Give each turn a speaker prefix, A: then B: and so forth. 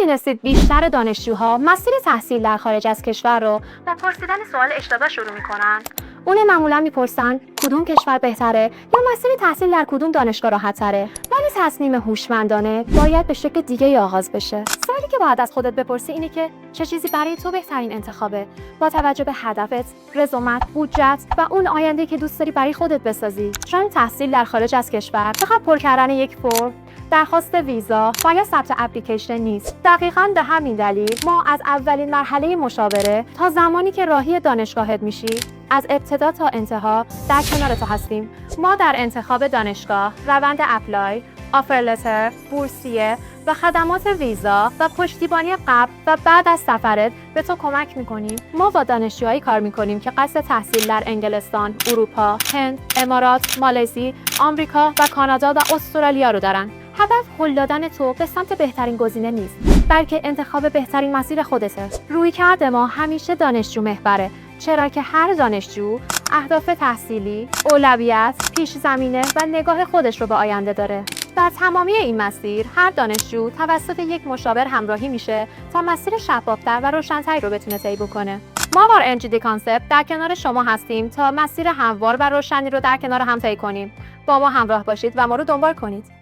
A: میدونستید بیشتر دانشجوها مسیر تحصیل در خارج از کشور رو با پرسیدن سوال اشتباه شروع میکنن؟ اون معمولا میپرسن کدوم کشور بهتره یا مسیر تحصیل در کدوم دانشگاه راحت‌تره. ولی تصمیم هوشمندانه باید به شکل دیگه آغاز بشه. سوالی که باید از خودت بپرسی اینه که چه چیزی برای تو بهترین انتخابه، با توجه به هدفت، رزومت، بودجت و اون آینده که دوست داری برای خودت بسازی. چون تحصیل در خارج از کشور فقط پر کردن یک فرم، درخواست ویزا و یا ثبت اپلیکیشن نیست. دقیقاً به همین دلیل ما از اولین مرحله مشاوره تا زمانی که راهی دانشگاهت میشی، از ابتدا تا انتها در کنار تو هستیم. ما در انتخاب دانشگاه، روند اپلای، آفر لتر، بورسیه و خدمات ویزا و پشتیبانی قبل و بعد از سفرت به تو کمک میکنیم. ما با دانشجوهایی کار میکنیم که قصد تحصیل در انگلستان، اروپا، هند، امارات، مالزی، آمریکا و کانادا و استرالیا رو دارن. هدف هل دادن تو به سمت بهترین گزینه نیست، بلکه انتخاب بهترین مسیر خودته. رویکرد ما همیشه دانشجو محوره، چرا که هر دانشجو اهداف تحصیلی، اولویت، پیش زمینه و نگاه خودش رو به آینده داره. در تمامی این مسیر هر دانشجو توسط یک مشاور همراهی میشه تا مسیر شفاف‌تر و روشن‌تری رو بتونه طی بکنه. ما با NGD کانسپت در کنار شما هستیم تا مسیر هموار و روشنی رو در کنار هم طی کنیم. با ما همراه باشید و ما رو دنبال کنید.